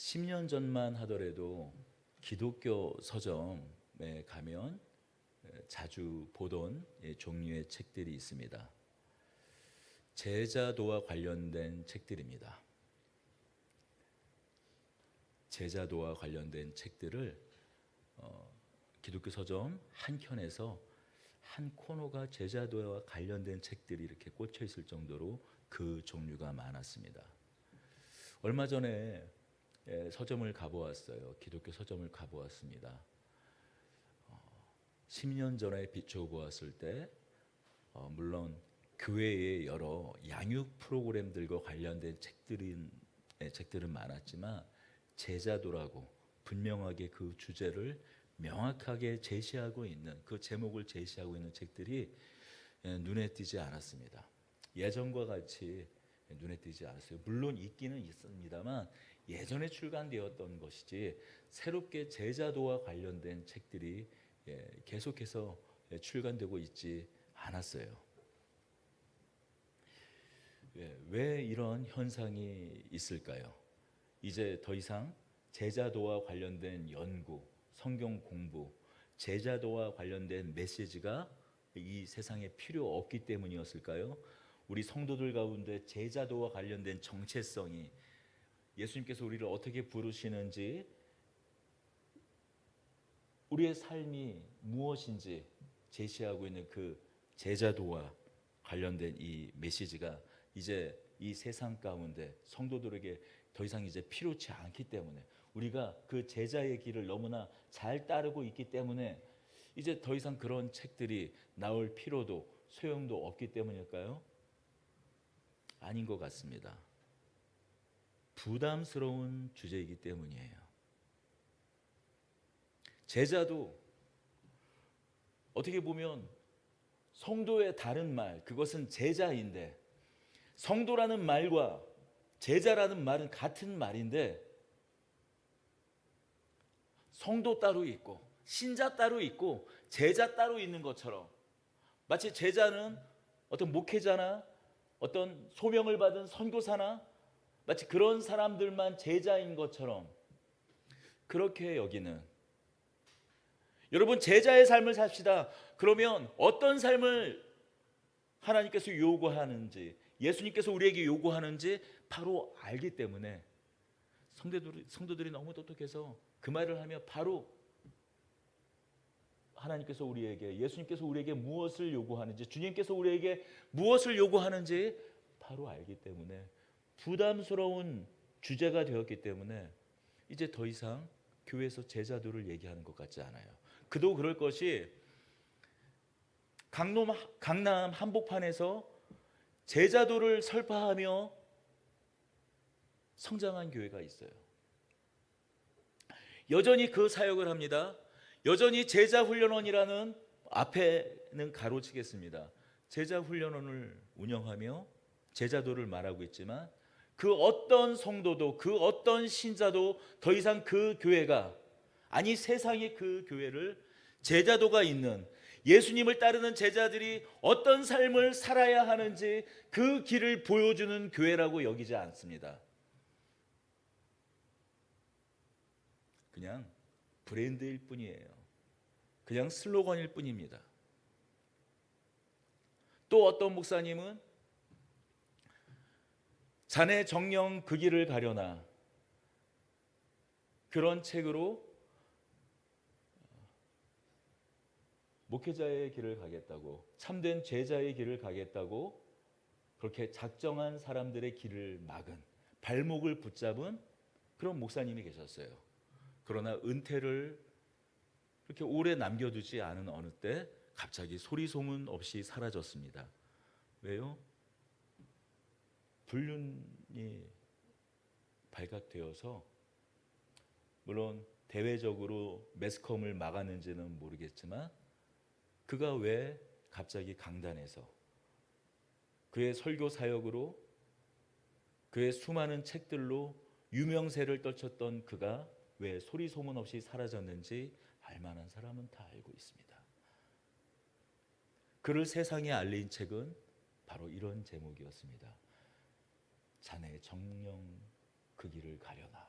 10년 전만 하더라도 기독교 서점에 가면 자주 보던 종류의 책들이 있습니다. 제자도와 관련된 책들입니다. 제자도와 관련된 책들을 기독교 서점 한 켠에서 한 코너가 제자도와 관련된 책들이 이렇게 꽂혀 있을 정도로 그 종류가 많았습니다. 얼마 전에 서점을 가보았어요. 기독교 서점을 가보았습니다. 10년 전에 비춰보았을 때 물론 교회의 여러 양육 프로그램들과 관련된 책들은 많았지만 제자도라고 분명하게 그 주제를 명확하게 제시하고 있는, 그 제목을 제시하고 있는 책들이 눈에 띄지 않았습니다. 예전과 같이 눈에 띄지 않았어요. 물론 있기는 있습니다만 예전에 출간되었던 것이지 새롭게 제자도와 관련된 책들이 계속해서 출간되고 있지 않았어요. 왜 이런 현상이 있을까요? 이제 더 이상 제자도와 관련된 연구, 성경 공부, 제자도와 관련된 메시지가 이 세상에 필요 없기 때문이었을까요? 우리 성도들 가운데 제자도와 관련된 정체성이, 예수님께서 우리를 어떻게 부르시는지, 우리의 삶이 무엇인지 제시하고 있는 그 제자도와 관련된 이 메시지가 이제 이 세상 가운데 성도들에게 더 이상 이제 필요치 않기 때문에, 우리가 그 제자의 길을 너무나 잘 따르고 있기 때문에 이제 더 이상 그런 책들이 나올 필요도 소용도 없기 때문일까요? 아닌 것 같습니다. 부담스러운 주제이기 때문이에요. 제자도 어떻게 보면 성도의 다른 말, 그것은 제자인데, 성도라는 말과 제자라는 말은 같은 말인데, 성도 따로 있고 신자 따로 있고 제자 따로 있는 것처럼, 마치 제자는 어떤 목회자나 어떤 소명을 받은 선교사나 마치 그런 사람들만 제자인 것처럼 그렇게 여기는, 여러분 제자의 삶을 삽시다. 그러면 어떤 삶을 하나님께서 요구하는지, 예수님께서 우리에게 요구하는지 바로 알기 때문에 성도들이 너무 똑똑해서 그 말을 하며 바로 하나님께서 우리에게, 예수님께서 우리에게 무엇을 요구하는지, 주님께서 우리에게 무엇을 요구하는지 바로 알기 때문에 부담스러운 주제가 되었기 때문에 이제 더 이상 교회에서 제자도를 얘기하는 것 같지 않아요. 그도 그럴 것이, 강남 한복판에서 제자도를 설파하며 성장한 교회가 있어요. 여전히 그 사역을 합니다. 여전히 제자훈련원이라는, 앞에는 가로치겠습니다, 제자훈련원을 운영하며 제자도를 말하고 있지만 그 어떤 성도도, 그 어떤 신자도 더 이상 그 교회가, 아니 세상의 그 교회를, 제자도가 있는 예수님을 따르는 제자들이 어떤 삶을 살아야 하는지 그 길을 보여주는 교회라고 여기지 않습니다. 그냥 브랜드일 뿐이에요. 그냥 슬로건일 뿐입니다. 또 어떤 목사님은 자네 정령 그 길을 가려나, 그런 책으로 목회자의 길을 가겠다고, 참된 제자의 길을 가겠다고 그렇게 작정한 사람들의 길을 막은, 발목을 붙잡은 그런 목사님이 계셨어요. 그러나 은퇴를 그렇게 오래 남겨두지 않은 어느 때 갑자기 소리 소문 없이 사라졌습니다. 왜요? 불륜이 발각되어서, 물론 대외적으로 매스컴을 막았는지는 모르겠지만 그가 왜 갑자기 강단에서 그의 설교 사역으로, 그의 수많은 책들로 유명세를 떨쳤던 그가 왜 소리 소문 없이 사라졌는지 알만한 사람은 다 알고 있습니다. 그를 세상에 알린 책은 바로 이런 제목이었습니다. 자네 정령 그 길을 가려나.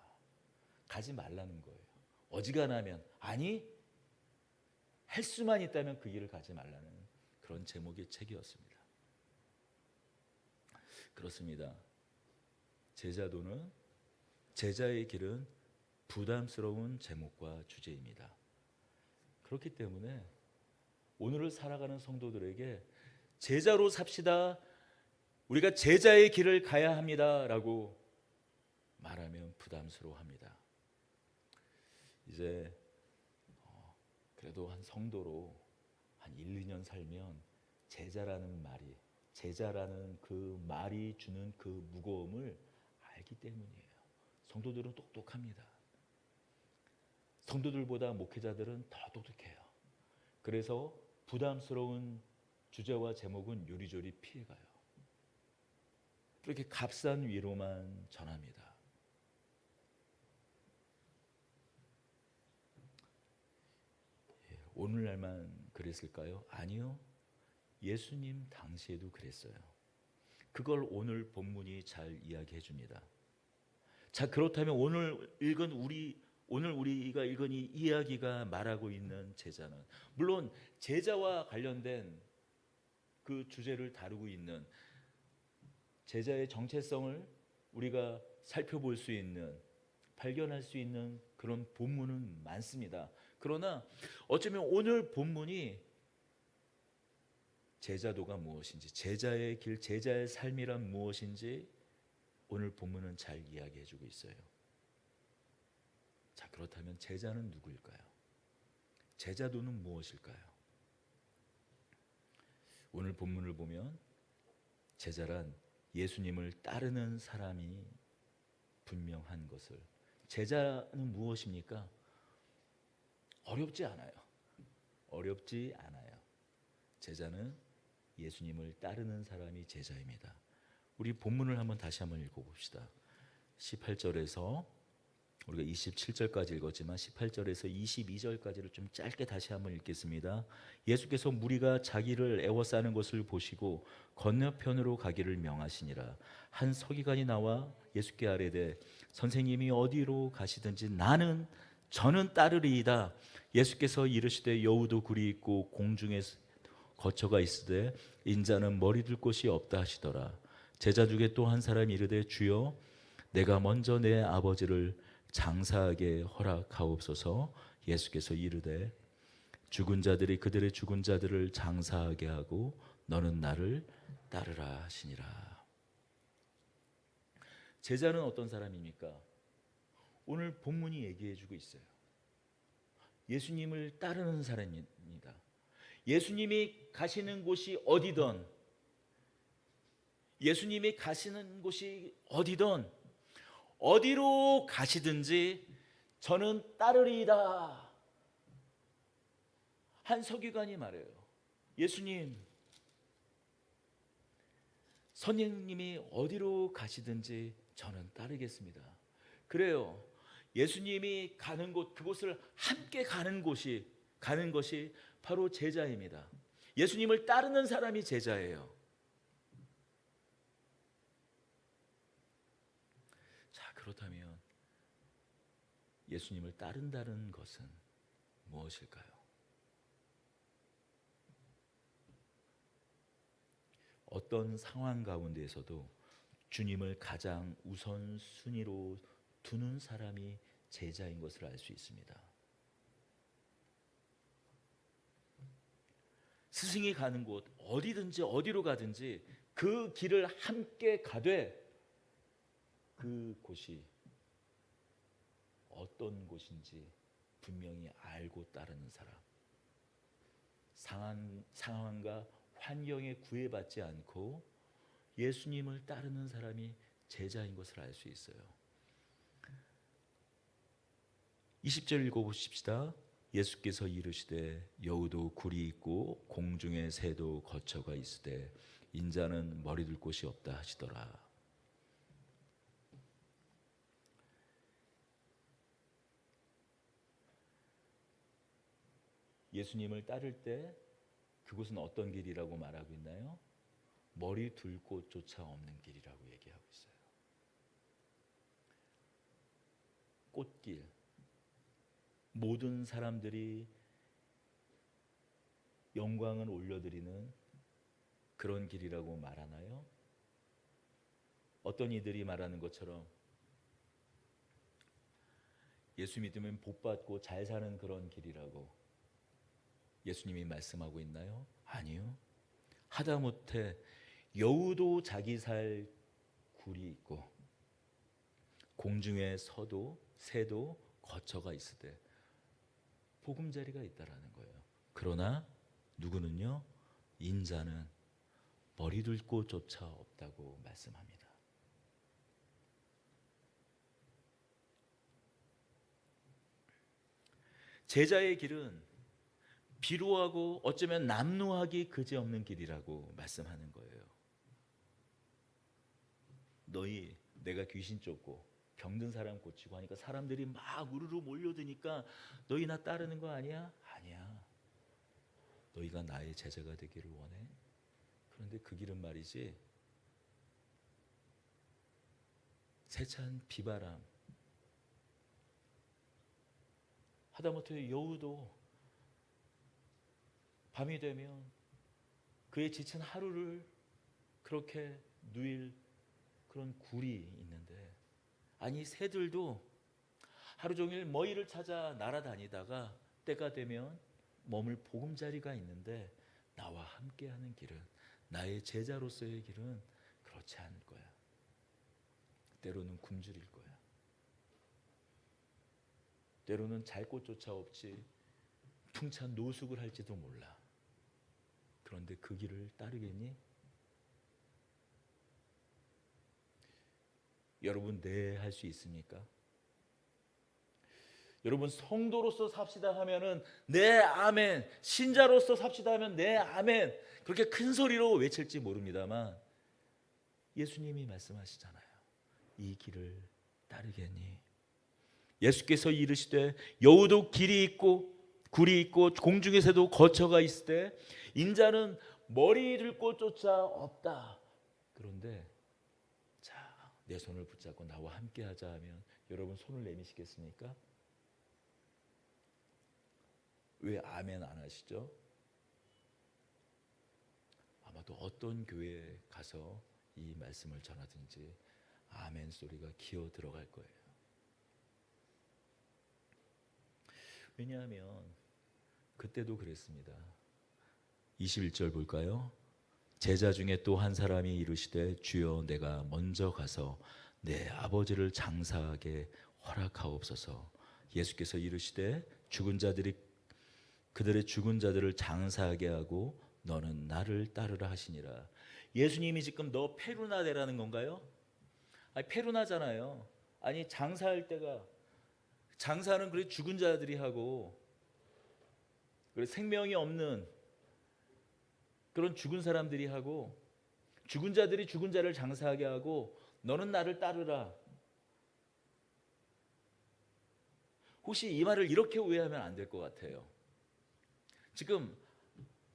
가지 말라는 거예요. 어지간하면, 아니 할 수만 있다면 그 길을 가지 말라는 그런 제목의 책이었습니다. 그렇습니다. 제자의 길은 부담스러운 제목과 주제입니다. 그렇기 때문에 오늘을 살아가는 성도들에게 제자로 삽시다, 우리가 제자의 길을 가야 합니다라고 말하면 부담스러워합니다. 이제 그래도 한 성도로 한 1, 2년 살면 제자라는 그 말이 주는 그 무거움을 알기 때문이에요. 성도들은 똑똑합니다. 성도들보다 목회자들은 더 똑똑해요. 그래서 부담스러운 주제와 제목은 요리조리 피해가요. 그렇게 값싼 위로만 전합니다. 오늘날만 그랬을까요? 아니요. 예수님 당시에도 그랬어요. 그걸 오늘 본문이 잘 이야기해 줍니다. 자, 그렇다면 오늘 우리가 읽은 이 이야기가 말하고 있는 제자는, 물론 제자와 관련된 그 주제를 다루고 있는 제자의 정체성을 우리가 살펴볼 수 있는, 발견할 수 있는 그런 본문은 많습니다. 그러나 어쩌면 오늘 본문이 제자도가 무엇인지, 제자의 길, 제자의 삶이란 무엇인지 오늘 본문은 잘 이야기해 주고 있어요. 자, 그렇다면 제자는 누구일까요? 제자도는 무엇일까요? 오늘 본문을 보면 제자란 예수님을 따르는 사람이 분명한 것을. 제자는 무엇입니까? 어렵지 않아요. 어렵지 않아요. 제자는 예수님을 따르는 사람이 제자입니다. 우리 본문을 다시 한번 읽어봅시다. 18절에서 우리가 27절까지 읽었지만 18절에서 22절까지를 좀 짧게 다시 한번 읽겠습니다. 예수께서 무리가 자기를 애워싸는 것을 보시고 건너편으로 가기를 명하시니라. 한 서기관이 나와 예수께 아뢰되 선생님이 어디로 가시든지 저는 따르리이다. 예수께서 이르시되 여우도 굴이 있고 공중에 거처가 있으되 인자는 머리 둘 곳이 없다 하시더라. 제자 중에 또 한 사람이 이르되 주여 내가 먼저 내 아버지를 장사하게 허락하옵소서. 예수께서 이르되 죽은 자들이 그들의 죽은 자들을 장사하게 하고 너는 나를 따르라 하시니라. 제자는 어떤 사람입니까? 오늘 본문이 얘기해 주고 있어요. 예수님을 따르는 사람입니다. 예수님이 가시는 곳이 어디든, 예수님이 가시는 곳이 어디든, 어디로 가시든지 저는 따르리이다. 한 서기관이 말해요. 예수님, 선생님이 어디로 가시든지 저는 따르겠습니다. 그래요. 예수님이 가는 곳, 그곳을 함께 가는 것이 바로 제자입니다. 예수님을 따르는 사람이 제자예요. 자, 그렇다면 예수님을 따른다는 것은 무엇일까요? 어떤 상황 가운데에서도 주님을 가장 우선순위로 두는 사람이 제자인 것을 알 수 있습니다. 스승이 가는 곳, 어디든지 어디로 가든지 그 길을 함께 가되 그곳이 어떤 곳인지 분명히 알고 따르는 사람. 상황과 환경에 구애받지 않고 예수님을 따르는 사람이 제자인 것을 알 수 있어요. 20절 읽어보십시다. 예수께서 이르시되 여우도 굴이 있고 공중에 새도 거처가 있으되 인자는 머리 둘 곳이 없다 하시더라. 예수님을 따를 때 그곳은 어떤 길이라고 말하고 있나요? 머리 둘 곳조차 없는 길이라고 얘기하고 있어요. 꽃길, 모든 사람들이 영광을 올려드리는 그런 길이라고 말하나요? 어떤 이들이 말하는 것처럼 예수 믿으면 복 받고 잘 사는 그런 길이라고 예수님이 말씀하고 있나요? 아니요. 하다못해 여우도 자기 살 굴이 있고 공중에 서도 새도 거처가 있을 때 보금자리가 있다라는 거예요. 그러나 누구는요? 인자는 머리 둘 곳조차 없다고 말씀합니다. 제자의 길은 비루하고 어쩌면 남루하기 그지없는 길이라고 말씀하는 거예요. 너희 내가 귀신 쫓고 병든 사람 고치고 하니까 사람들이 막 우르르 몰려드니까 너희 나 따르는 거 아니야? 아니야. 너희가 나의 제자가 되기를 원해? 그런데 그 길은 말이지 세찬 비바람, 하다못해 여우도 밤이 되면 그의 지친 하루를 그렇게 누일 그런 굴이 있는데, 아니 새들도 하루 종일 먹이를 찾아 날아다니다가 때가 되면 머물 보금자리가 있는데 나와 함께하는 길은, 나의 제자로서의 길은 그렇지 않을 거야. 때로는 굶주릴 거야. 때로는 잘 곳조차 없이 풍찬 노숙을 할지도 몰라. 그런데 그 길을 따르겠니? 여러분 네 할 수 있습니까? 여러분 성도로서 삽시다 하면은 네 아멘, 신자로서 삽시다 하면 네 아멘, 그렇게 큰 소리로 외칠지 모릅니다만 예수님이 말씀하시잖아요. 이 길을 따르겠니? 예수께서 이르시되 여우도 길이 있고 굴이 있고 공중에서도 거처가 있을 때 인자는 머리 들 곳조차 없다. 그런데 자, 내 손을 붙잡고 나와 함께 하자 하면 여러분 손을 내미시겠습니까? 왜 아멘 안 하시죠? 아마도 어떤 교회에 가서 이 말씀을 전하든지 아멘 소리가 기어 들어갈 거예요. 왜냐하면 그때도 그랬습니다. 21절 볼까요? 제자 중에 또 한 사람이 이르시되 주여 내가 먼저 가서 내 아버지를 장사하게 허락하옵소서. 예수께서 이르시되 죽은 자들이 그들의 죽은 자들을 장사하게 하고 너는 나를 따르라 하시니라. 예수님이 지금 너 페루나 되라는 건가요? 아니 페루나잖아요. 아니 장사할 때가, 장사는 그래 죽은 자들이 하고 그래 생명이 없는 그런 죽은 사람들이 하고, 죽은 자들이 죽은 자를 장사하게 하고 너는 나를 따르라. 혹시 이 말을 이렇게 오해하면 안 될 것 같아요. 지금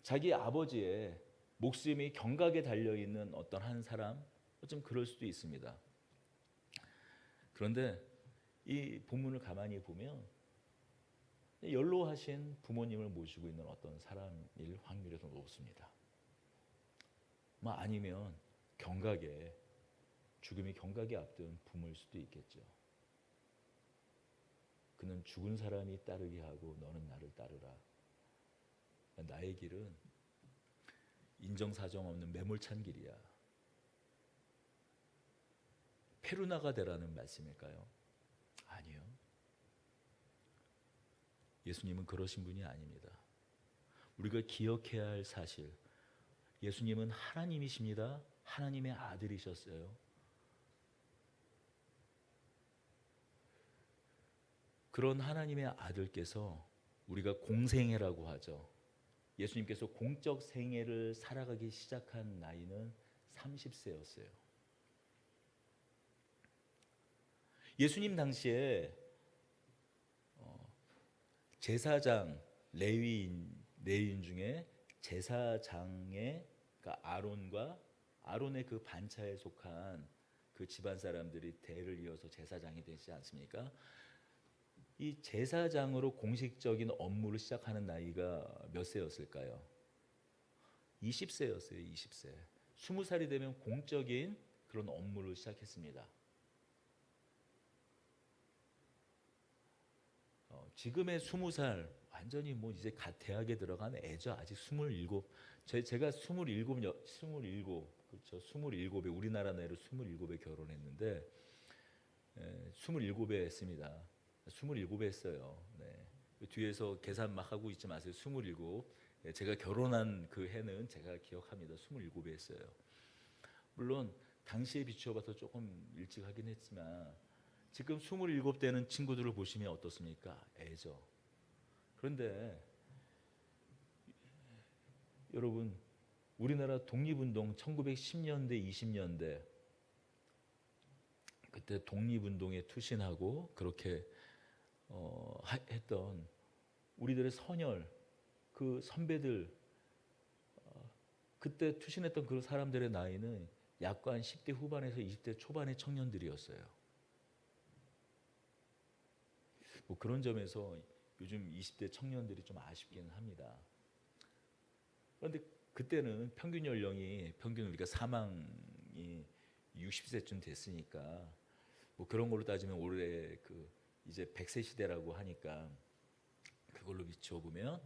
자기 아버지의 목숨이 경각에 달려있는 어떤 한 사람, 좀 그럴 수도 있습니다. 그런데 이 본문을 가만히 보면 연로하신 부모님을 모시고 있는 어떤 사람일 확률이 더 높습니다. 아니면 경각에, 죽음이 경각에 앞둔 부모일 수도 있겠죠. 그는 죽은 사람이 따르게 하고 너는 나를 따르라. 나의 길은 인정사정 없는 매몰찬 길이야. 페루나가 되라는 말씀일까요? 아니요. 예수님은 그러신 분이 아닙니다. 우리가 기억해야 할 사실, 예수님은 하나님이십니다. 하나님의 아들이셨어요. 그런 하나님의 아들께서, 우리가 공생애라고 하죠. 예수님께서 공적 생애를 살아가기 시작한 나이는 30세였어요. 예수님 당시에 제사장 레위인 중에 제사장의, 그러니까 아론의 그 반차에 속한 그 집안 사람들이 대를 이어서 제사장이 되지 않습니까? 이 제사장으로 공식적인 업무를 시작하는 나이가 몇 세였을까요? 20세였어요. 20세. 20살이 되면 공적인 그런 업무를 시작했습니다. 지금의 20살 완전히 뭐 이제 갓 대학에 들어간 애죠. 아직 27. 제가 27, 그렇죠. 27에 우리나라 나이로 27에 결혼했는데 27에 했습니다. 27에 했어요. 네. 뒤에서 계산 막 하고 있지 마세요. 27. 제가 결혼한 그 해는 제가 기억합니다. 27에 했어요. 물론 당시에 비추어 봐서 조금 일찍 하긴 했지만 지금 27대는 친구들을 보시면 어떻습니까? 애죠. 그런데 여러분, 우리나라 독립운동 1910년대 20년대 그때 독립운동에 투신하고 그렇게 했던 우리들의 선열 그 선배들 그때 투신했던 그 사람들의 나이는 약관 10대 후반에서 20대 초반의 청년들이었어요. 뭐 그런 점에서 요즘 20대 청년들이 좀 아쉽기는 합니다. 그런데 그때는 평균 연령이 우리가 사망이 60세쯤 됐으니까 뭐 그런 걸로 따지면 올해 그 이제 100세 시대라고 하니까 그걸로 비춰 보면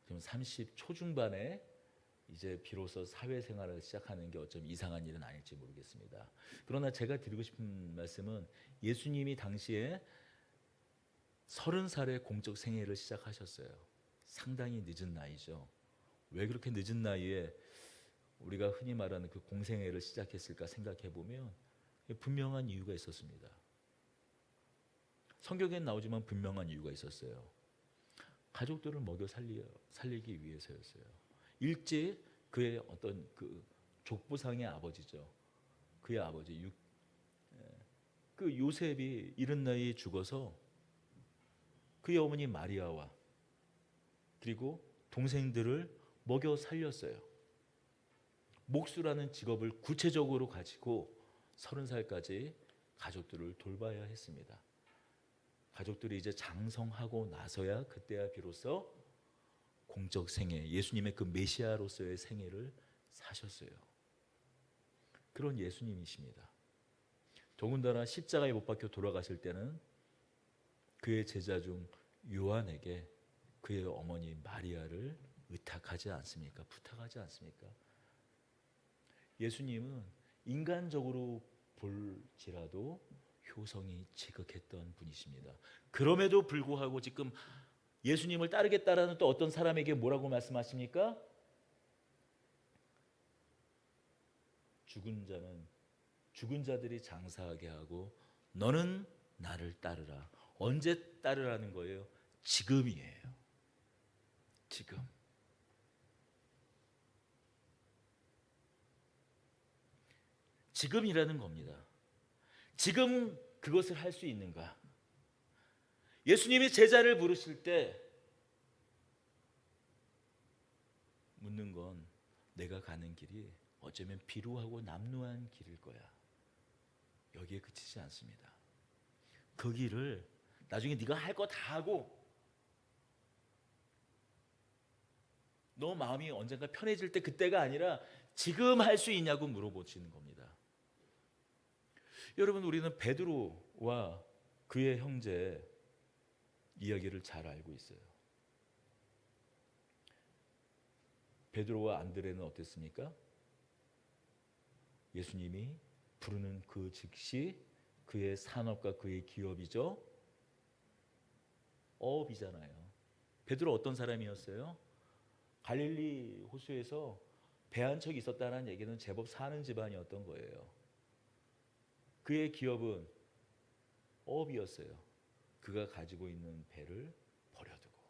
좀 30 초중반에 이제 비로소 사회생활을 시작하는 게 어쩜 이상한 일은 아닐지 모르겠습니다. 그러나 제가 드리고 싶은 말씀은 예수님이 당시에 30살에 공적 생애를 시작하셨어요. 상당히 늦은 나이죠. 왜 그렇게 늦은 나이에 우리가 흔히 말하는 그 공생애를 시작했을까 생각해 보면 분명한 이유가 있었습니다. 성경엔 나오지만 분명한 이유가 있었어요. 가족들을 먹여 살리기 위해서였어요. 일제 그의 어떤 그 족보상의 아버지죠. 그의 아버지 그 요셉이 이른 나이에 죽어서 그의 어머니 마리아와 그리고 동생들을 먹여 살렸어요. 목수라는 직업을 구체적으로 가지고 30살까지 가족들을 돌봐야 했습니다. 가족들이 이제 장성하고 나서야 그때야 비로소 공적 생애, 예수님의 그 메시아로서의 생애를 사셨어요. 그런 예수님이십니다. 더군다나 십자가에 못 박혀 돌아가실 때는 그의 제자 중 요한에게 그의 어머니 마리아를 의탁하지 않습니까? 부탁하지 않습니까? 예수님은 인간적으로 볼지라도 효성이 지극했던 분이십니다. 그럼에도 불구하고 지금 예수님을 따르겠다라는 또 어떤 사람에게 뭐라고 말씀하십니까? 죽은 자들이 장사하게 하고 너는 나를 따르라. 언제 따르라는 거예요? 지금이에요. 지금. 지금이라는 겁니다. 지금 그것을 할 수 있는가? 예수님이 제자를 부르실 때 묻는 건 내가 가는 길이 어쩌면 비루하고 남루한 길일 거야. 여기에 그치지 않습니다. 그 길을 나중에 네가 할 거 다 하고 너 마음이 언젠가 편해질 때 그때가 아니라 지금 할 수 있냐고 물어보시는 겁니다. 여러분, 우리는 베드로와 그의 형제 이야기를 잘 알고 있어요. 베드로와 안드레는 어땠습니까? 예수님이 부르는 그 즉시 그의 산업과 그의 기업이죠. 어업이잖아요. 베드로 어떤 사람이었어요? 갈릴리 호수에서 배 한 척이 있었다는 얘기는 제법 사는 집안이었던 거예요. 그의 기업은 어업이었어요. 그가 가지고 있는 배를 버려두고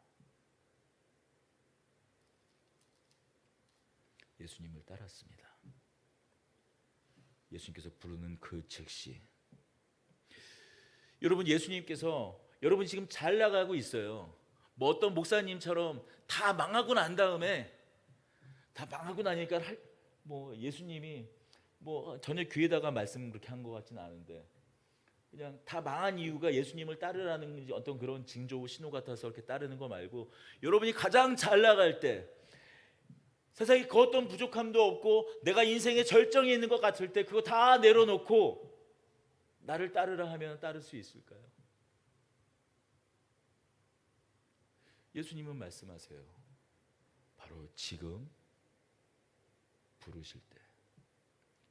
예수님을 따랐습니다. 예수님께서 부르는 그 즉시 여러분, 예수님께서 여러분 지금 잘 나가고 있어요. 뭐 어떤 목사님처럼 다 망하고 난 다음에 다 망하고 나니까 뭐 예수님이 뭐 전혀 귀에다가 말씀 그렇게 한 것 같지는 않은데 그냥 다 망한 이유가 예수님을 따르라는 어떤 그런 징조 신호 같아서 이렇게 따르는 거 말고, 여러분이 가장 잘 나갈 때, 세상에 그 어떤 부족함도 없고 내가 인생의 절정에 있는 것 같을 때 그거 다 내려놓고 나를 따르라 하면 따를 수 있을까요? 예수님은 말씀하세요. 바로 지금 부르실 때,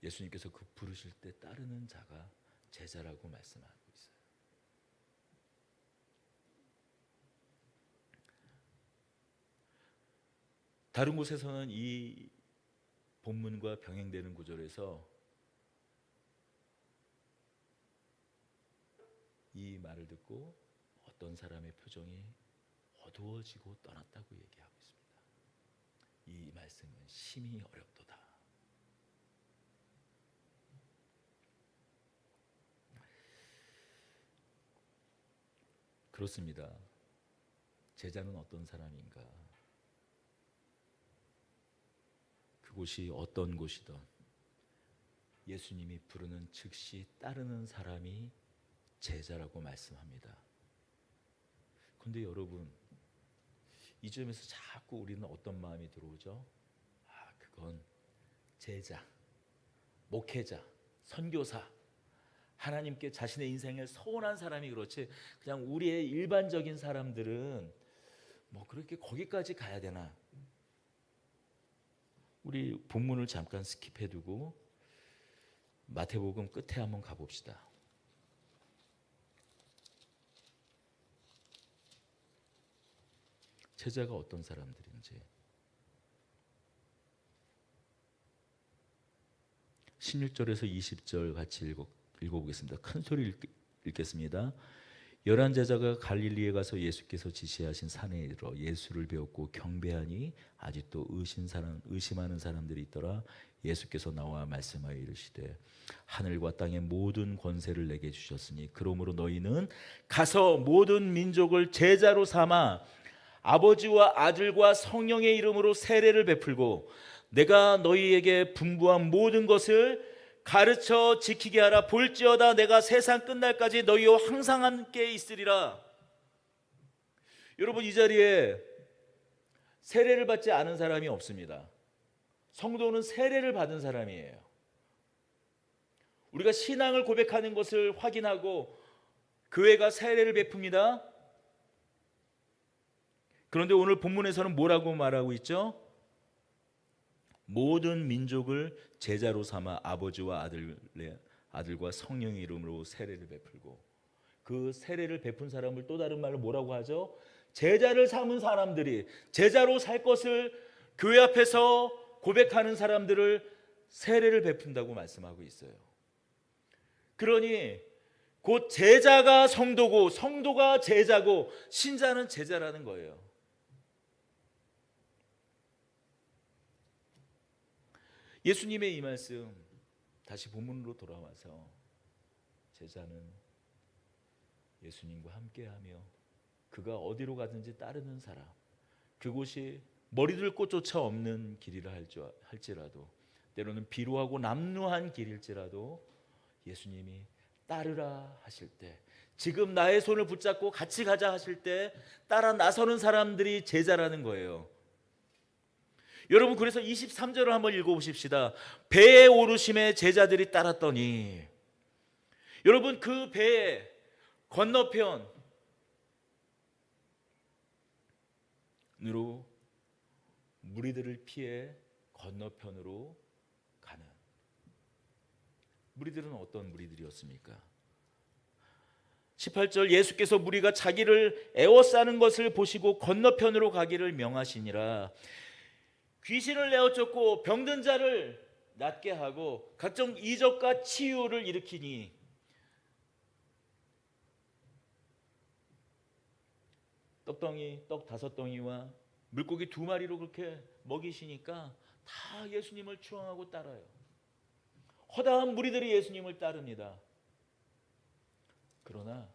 예수님께서 그 부르실 때 따르는 자가 제자라고 말씀하고 있어요. 다른 곳에서는 이 본문과 병행되는 구절에서 이 말을 듣고 어떤 사람의 표정이 어두워지고 떠났다고 얘기하고 있습니다. 이 말씀은 심히 어렵도다. 그렇습니다. 제자는 어떤 사람인가? 그곳이 어떤 곳이든 예수님이 부르는 즉시 따르는 사람이 제자라고 말씀합니다. 그런데 여러분, 이 점에서 자꾸 우리는 어떤 마음이 들어오죠? 그건 제자, 목회자, 선교사, 하나님께 자신의 인생을 서원한 사람이 그렇지, 그냥 우리의 일반적인 사람들은 뭐 그렇게 거기까지 가야 되나? 우리 본문을 잠깐 스킵해두고 마태복음 끝에 한번 가봅시다. 제자가 어떤 사람들인지 16절에서 20절 같이 읽어보겠습니다. 큰 소리 읽겠습니다. 11 제자가 갈릴리에 가서 예수께서 지시하신 산에 이르러 예수를 배웠고 경배하니 아직도 의심하는 사람들이 있더라. 예수께서 나와 말씀하여 이르시되 하늘과 땅의 모든 권세를 내게 주셨으니 그러므로 너희는 가서 모든 민족을 제자로 삼아 아버지와 아들과 성령의 이름으로 세례를 베풀고 내가 너희에게 분부한 모든 것을 가르쳐 지키게 하라. 볼지어다 내가 세상 끝날까지 너희와 항상 함께 있으리라. 여러분, 이 자리에 세례를 받지 않은 사람이 없습니다. 성도는 세례를 받은 사람이에요. 우리가 신앙을 고백하는 것을 확인하고 교회가 세례를 베풉니다. 그런데 오늘 본문에서는 뭐라고 말하고 있죠? 모든 민족을 제자로 삼아 아버지와 아들과 성령의 이름으로 세례를 베풀고, 그 세례를 베푼 사람을 또 다른 말로 뭐라고 하죠? 제자를 삼은 사람들이, 제자로 살 것을 교회 앞에서 고백하는 사람들을 세례를 베푼다고 말씀하고 있어요. 그러니 곧 제자가 성도고 성도가 제자고 신자는 제자라는 거예요. 예수님의 이 말씀, 다시 본문으로 돌아와서 제자는 예수님과 함께하며 그가 어디로 가든지 따르는 사람, 그곳이 머리들 꽃조차 없는 길이라 할지라도, 때로는 비루하고 남루한 길일지라도 예수님이 따르라 하실 때, 지금 나의 손을 붙잡고 같이 가자 하실 때 따라 나서는 사람들이 제자라는 거예요. 여러분, 그래서 23절을 한번 읽어보십시다. 배에 오르심에 제자들이 따랐더니, 여러분, 그 배의 건너편으로 무리들을 피해 건너편으로 가는, 무리들은 어떤 무리들이었습니까? 18절, 예수께서 무리가 자기를 애워싸는 것을 보시고 건너편으로 가기를 명하시니라. 귀신을 내어쫓고 병든 자를 낫게 하고 각종 이적과 치유를 일으키니, 떡 5덩이와 물고기 2마리로 그렇게 먹이시니까 다 예수님을 추앙하고 따라요. 허다한 무리들이 예수님을 따릅니다. 그러나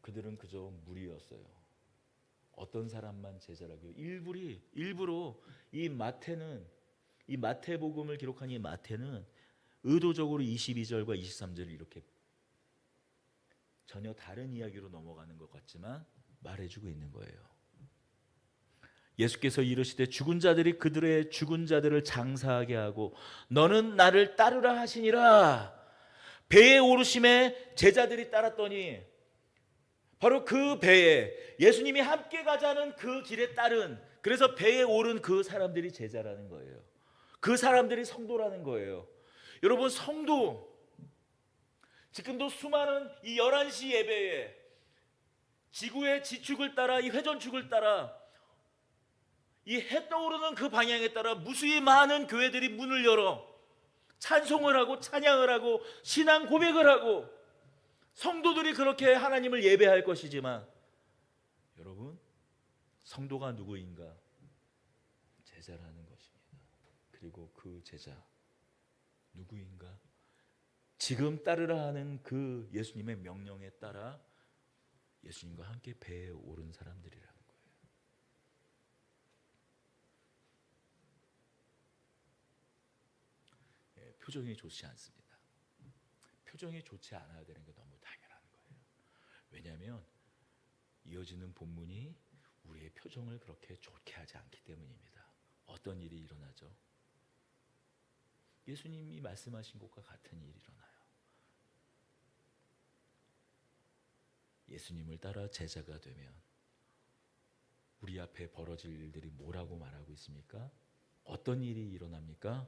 그들은 그저 무리였어요. 어떤 사람만 제자라고요? 일부러 이 마태복음을 기록한 이 마태는 의도적으로 22절과 23절을 이렇게 전혀 다른 이야기로 넘어가는 것 같지만 말해주고 있는 거예요. 예수께서 이르시되 죽은 자들이 그들의 죽은 자들을 장사하게 하고 너는 나를 따르라 하시니라. 배에 오르심에 제자들이 따랐더니 바로 그 배에 예수님이 함께 가자는 그 길에 따른, 그래서 배에 오른 그 사람들이 제자라는 거예요. 그 사람들이 성도라는 거예요. 여러분, 성도, 지금도 수많은 이 11시 예배에 지구의 지축을 따라, 이 회전축을 따라, 이 해 떠오르는 그 방향에 따라 무수히 많은 교회들이 문을 열어 찬송을 하고 찬양을 하고 신앙 고백을 하고 성도들이 그렇게 하나님을 예배할 것이지만, 여러분, 성도가 누구인가? 제자라는 것입니다. 그리고 그 제자 누구인가? 지금 따르라 하는 그 예수님의 명령에 따라 예수님과 함께 배에 오른 사람들이라는 거예요. 표정이 좋지 않습니다. 표정이 좋지 않아야 되는 게 너무 당연한 거예요. 왜냐하면 이어지는 본문이 우리의 표정을 그렇게 좋게 하지 않기 때문입니다. 어떤 일이 일어나죠? 예수님이 말씀하신 것과 같은 일이 일어나요. 예수님을 따라 제자가 되면 우리 앞에 벌어질 일들이 뭐라고 말하고 있습니까? 어떤 일이 일어납니까?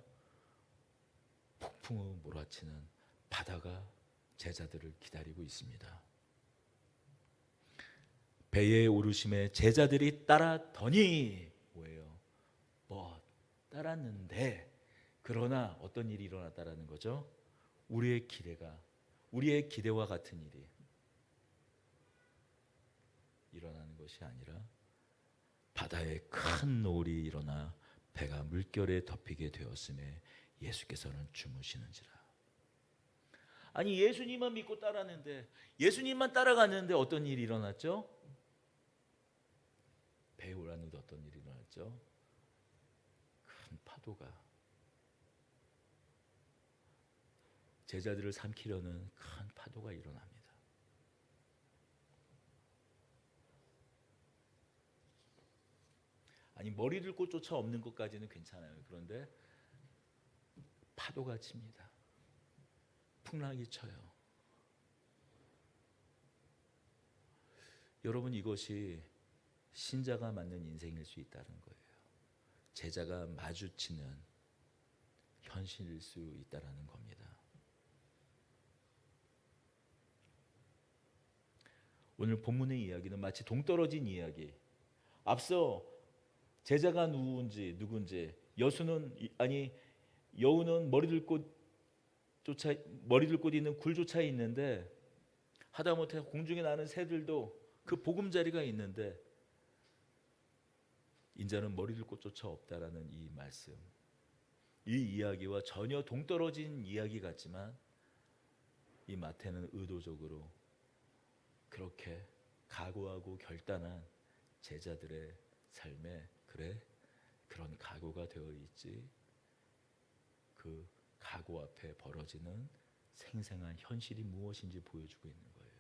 폭풍우 몰아치는 바다가 제자들을 기다리고 있습니다. 배에 오르심에 제자들이 따랐더니 뭐예요? 따랐는데, 그러나 어떤 일이 일어났다라는 거죠? 우리의 기대와 같은 일이 일어나는 것이 아니라 바다에 큰 노을이 일어나 배가 물결에 덮이게 되었음에 예수께서는 주무시는지라. 아니, 예수님만 믿고 따랐는데, 예수님만 따라갔는데 어떤 일이 일어났죠? 배에 오랐는데 어떤 일이 일어났죠? 큰 파도가 제자들을 삼키려는 큰 파도가 일어납니다. 아니, 머리 들고 쫓아 없는 것까지는 괜찮아요. 그런데 파도가 칩니다. 풍랑이 쳐요. 여러분, 이것이 신자가 맞는 인생일 수 있다는 거예요. 제자가 마주치는 현실일 수 있다는 겁니다. 오늘 본문의 이야기는 마치 동떨어진 이야기. 앞서 제자가 누군지 여우는 머리 들고 있는 굴조차 있는데, 하다못해 공중에 나는 새들도 그 보금자리가 있는데, 인자는 머리 들고 쫓아 없다라는 이 말씀, 이 이야기와 전혀 동떨어진 이야기 같지만 이 마태는 의도적으로 그렇게 각오하고 결단한 제자들의 삶에, 그래, 그런 각오가 되어 있지, 그 각오 앞에 벌어지는 생생한 현실이 무엇인지 보여주고 있는 거예요.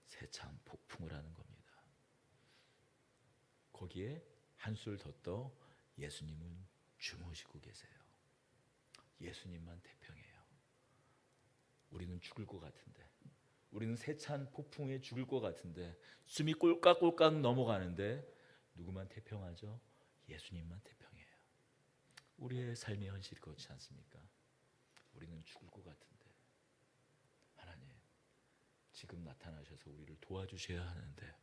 세찬 폭풍을 하는 겁니다. 거기에 한술 더 떠 예수님은 주무시고 계세요. 예수님만 태평해요. 우리는 죽을 것 같은데, 우리는 세찬 폭풍에 죽을 것 같은데, 숨이 꼴깍꼴깍 넘어가는데 누구만 태평하죠? 예수님만 태평해요. 우리의 삶의 현실이 그렇지 않습니까? 우리는 죽을 것 같은데 하나님 지금 나타나셔서 우리를 도와주셔야 하는데,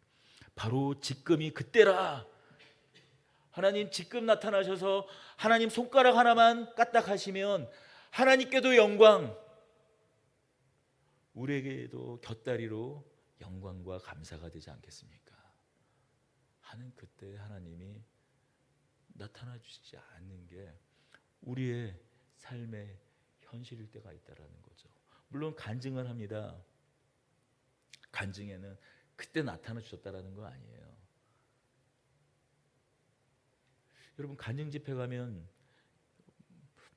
바로 지금이 그때라. 하나님 지금 나타나셔서 하나님 손가락 하나만 까딱하시면 하나님께도 영광, 우리에게도 곁다리로 영광과 감사가 되지 않겠습니까? 하는 그때 하나님이 나타나 주시지 않는 게 우리의 삶의 현실일 때가 있다라는 거죠. 물론 간증을 합니다. 간증에는 그때 나타나 주셨다라는 거 아니에요. 여러분, 간증 집회 가면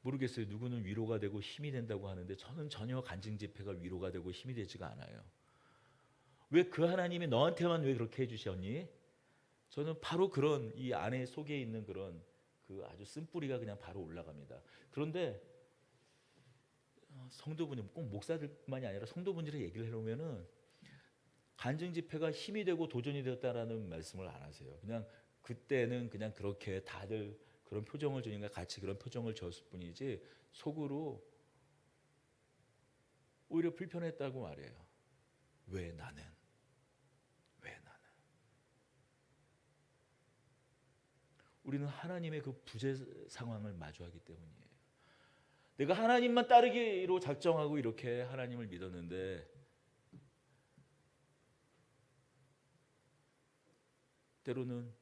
모르겠어요. 누구는 위로가 되고 힘이 된다고 하는데 저는 전혀 간증 집회가 위로가 되고 힘이 되지가 않아요. 왜 그 하나님이 너한테만 왜 그렇게 해주셨니? 저는 바로 그런 이 안에 속에 있는 그런 그 아주 쓴뿌리가 그냥 바로 올라갑니다. 그런데 성도분이 꼭 목사들만이 아니라 성도분들의 얘기를 해놓으면은 간증 집회가 힘이 되고 도전이 되었다라는 말씀을 안 하세요. 그냥 그때는 그냥 그렇게 다들 그런 표정을 주니까 같이 그런 표정을 지었을 뿐이지 속으로 오히려 불편했다고 말해요. 왜 나는? 왜 나는? 우리는 하나님의 그 부재 상황을 마주하기 때문이에요. 내가 하나님만 따르기로 작정하고 이렇게 하나님을 믿었는데 때로는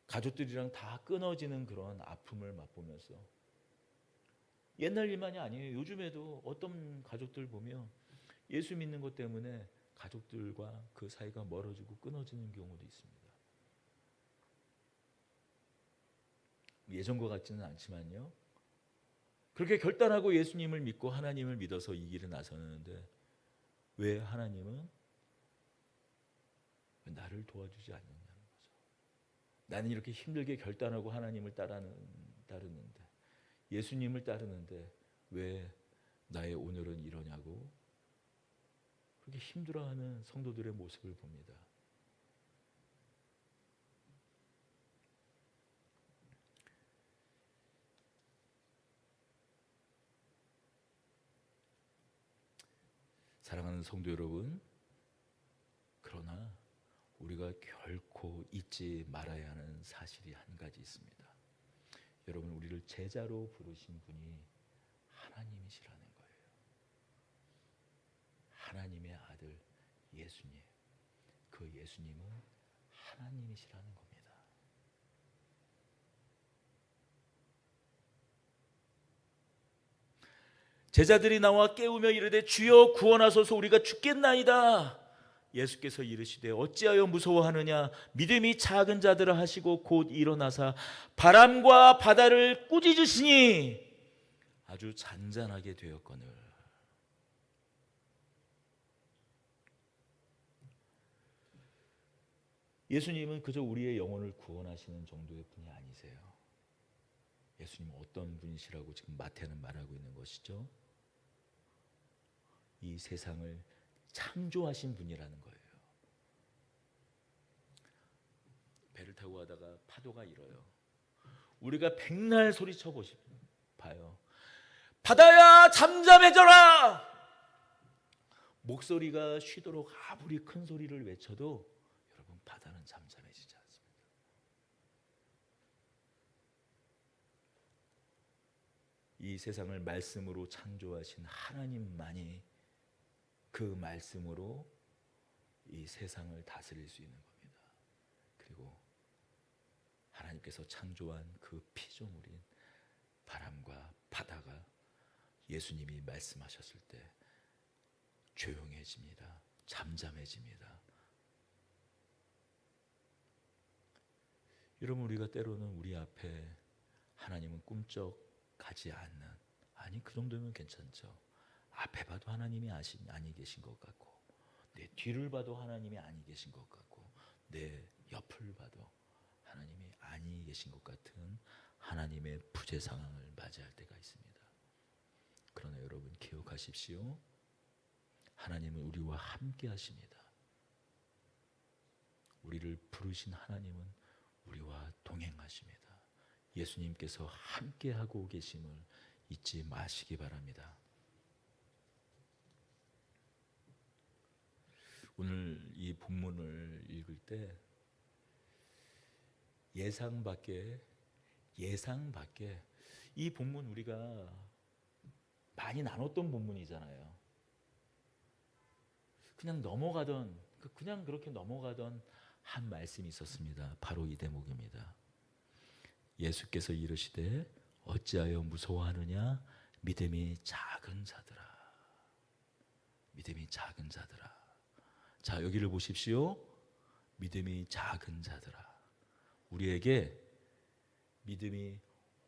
가족들이랑 다 끊어지는 그런 아픔을 맛보면서 옛날 일만이 아니에요. 요즘에도 어떤 가족들 보면 예수 믿는 것 때문에 가족들과 그 사이가 멀어지고 끊어지는 경우도 있습니다. 예전과 같지는 않지만요. 그렇게 결단하고 예수님을 믿고 하나님을 믿어서 이 길에 나서는데 왜 하나님은 왜 나를 도와주지 않느냐는 거죠. 나는 이렇게 힘들게 결단하고 하나님을 따르는데 예수님을 따르는데 왜 나의 오늘은 이러냐고 그렇게 힘들어하는 성도들의 모습을 봅니다. 사랑하는 성도 여러분, 그러나 우리가 결코 잊지 말아야 하는 사실이 한 가지 있습니다. 여러분, 우리를 제자로 부르신 분이 하나님이시라는 거예요. 하나님의 아들 예수님. 그 예수님은 하나님이시라는 겁니다. 제자들이 나와 깨우며 이르되 주여 구원하소서 우리가 죽겠나이다. 예수께서 이르시되 어찌하여 무서워하느냐 믿음이 작은 자들아 하시고 곧 일어나사 바람과 바다를 꾸짖으시니 아주 잔잔하게 되었거늘. 예수님은 그저 우리의 영혼을 구원하시는 정도의 분이 아니세요. 예수님은 어떤 분이시라고 지금 마태는 말하고 있는 것이죠. 이 세상을 창조하신 분이라는 거예요. 배를 타고 가다가 파도가 일어요. 우리가 백날 소리쳐 봐요. 바다야 잠잠해져라. 목소리가 쉬도록 아무리 큰 소리를 외쳐도 여러분 바다는 잠잠해지지 않습니다. 이 세상을 말씀으로 창조하신 하나님만이 그 말씀으로 이 세상을 다스릴 수 있는 겁니다. 그리고 하나님께서 창조한 그 피조물인 바람과 바다가 예수님이 말씀하셨을 때 조용해집니다. 잠잠해집니다. 여러분, 우리가 때로는 우리 앞에 하나님은 꿈쩍 가지 않는, 아니 그 정도면 괜찮죠. 앞에 봐도 하나님이 아니 계신 것 같고 내 뒤를 봐도 하나님이 아니 계신 것 같고 내 옆을 봐도 하나님이 아니 계신 것 같은 하나님의 부재 상황을 맞이할 때가 있습니다. 그러나 여러분 기억하십시오. 하나님은 우리와 함께 하십니다. 우리를 부르신 하나님은 우리와 동행하십니다. 예수님께서 함께 하고 계심을 잊지 마시기 바랍니다. 오늘 이 본문을 읽을 때 예상 밖에 이 본문 우리가 많이 나눴던 본문이잖아요. 그냥 그렇게 넘어가던 한 말씀이 있었습니다. 바로 이 대목입니다. 예수께서 이르시되 어찌하여 무서워하느냐 믿음이 작은 자들아. 믿음이 작은 자들아. 자, 여기를 보십시오. 믿음이 작은 자들아. 우리에게 믿음이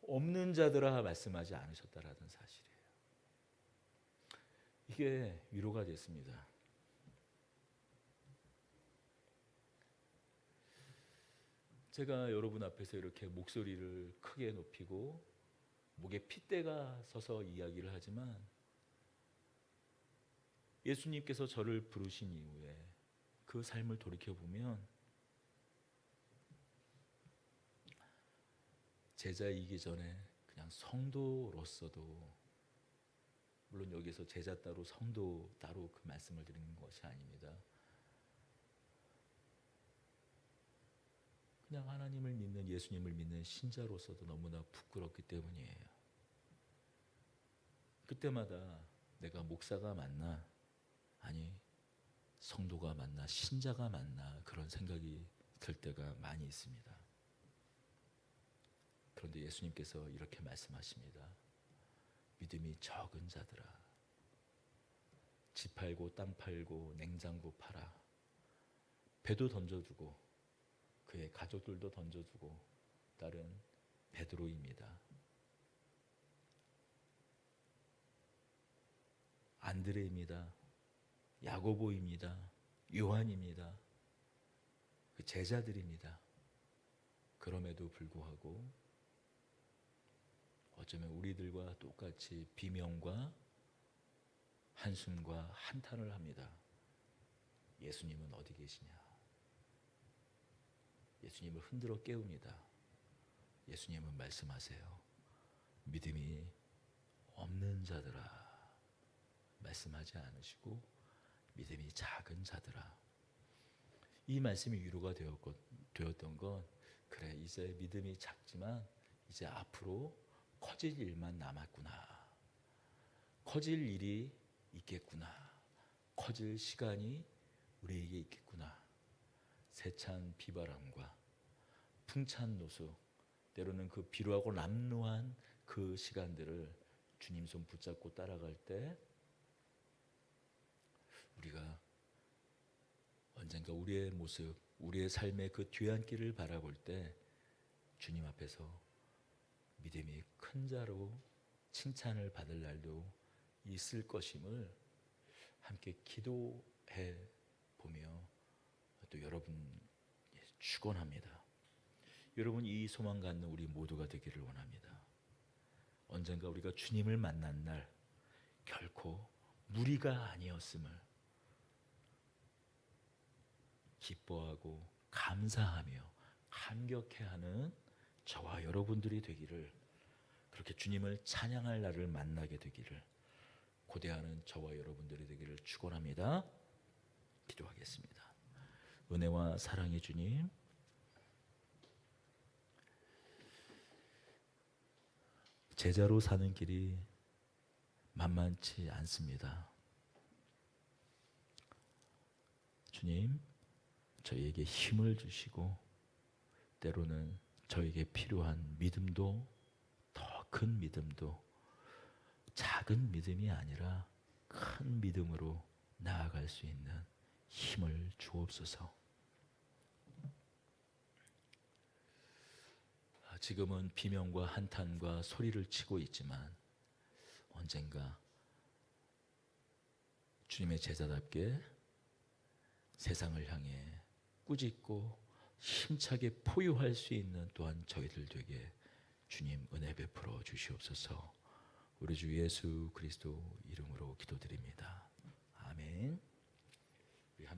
없는 자들아 말씀하지 않으셨다라는 사실이에요. 이게 위로가 됐습니다. 제가 여러분 앞에서 이렇게 목소리를 크게 높이고 목에 핏대가 서서 이야기를 하지만 예수님께서 저를 부르신 이후에 그 삶을 돌이켜보면 제자이기 전에 그냥 성도로서도, 물론 여기서 제자 따로 성도 따로 그 말씀을 드리는 것이 아닙니다. 그냥 하나님을 믿는, 예수님을 믿는 신자로서도 너무나 부끄럽기 때문이에요. 그때마다 내가 목사가 맞나, 아니 성도가 맞나, 신자가 맞나, 그런 생각이 들 때가 많이 있습니다. 그런데 예수님께서 이렇게 말씀하십니다. 믿음이 적은 자들아, 집 팔고 땅 팔고 냉장고 팔아, 배도 던져주고 그의 가족들도 던져주고 따른 베드로입니다. 안드레입니다. 야고보입니다. 요한입니다. 그 제자들입니다. 그럼에도 불구하고 어쩌면 우리들과 똑같이 비명과 한숨과 한탄을 합니다. 예수님은 어디 계시냐? 예수님을 흔들어 깨웁니다. 예수님은 말씀하세요. 믿음이 없는 자들아, 말씀하지 않으시고 믿음이 작은 자들아. 이 말씀이 위로가 되었던 건, 그래 이제 믿음이 작지만 이제 앞으로 커질 일만 남았구나, 커질 일이 있겠구나, 커질 시간이 우리에게 있겠구나. 세찬 비바람과 풍찬 노수, 때로는 그 비루하고 남루한 그 시간들을 주님 손 붙잡고 따라갈 때 우리가 언젠가 우리의 모습, 우리의 삶의 그 뒤안길을 바라볼 때 주님 앞에서 믿음이 큰 자로 칭찬을 받을 날도 있을 것임을 함께 기도해 보며 또 여러분 축원합니다. 여러분 이 소망 갖는 우리 모두가 되기를 원합니다. 언젠가 우리가 주님을 만난 날 결코 무리가 아니었음을 기뻐하고 감사하며 감격해하는 저와 여러분들이 되기를, 그렇게 주님을 찬양할 날을 만나게 되기를 고대하는 저와 여러분들이 되기를 축원합니다. 기도하겠습니다. 은혜와 사랑의 주님, 제자로 사는 길이 만만치 않습니다. 주님, 저희에게 힘을 주시고 때로는 저에게 필요한 믿음도, 더 큰 믿음도 작은 믿음이 아니라 큰 믿음으로 나아갈 수 있는 힘을 주옵소서. 지금은 비명과 한탄과 소리를 치고 있지만 언젠가 주님의 제자답게 세상을 향해 꾸짖고 힘차게 포효할 수 있는 또한 저희들 되게 주님 은혜 베풀어 주시옵소서. 우리 주 예수 그리스도 이름으로 기도드립니다.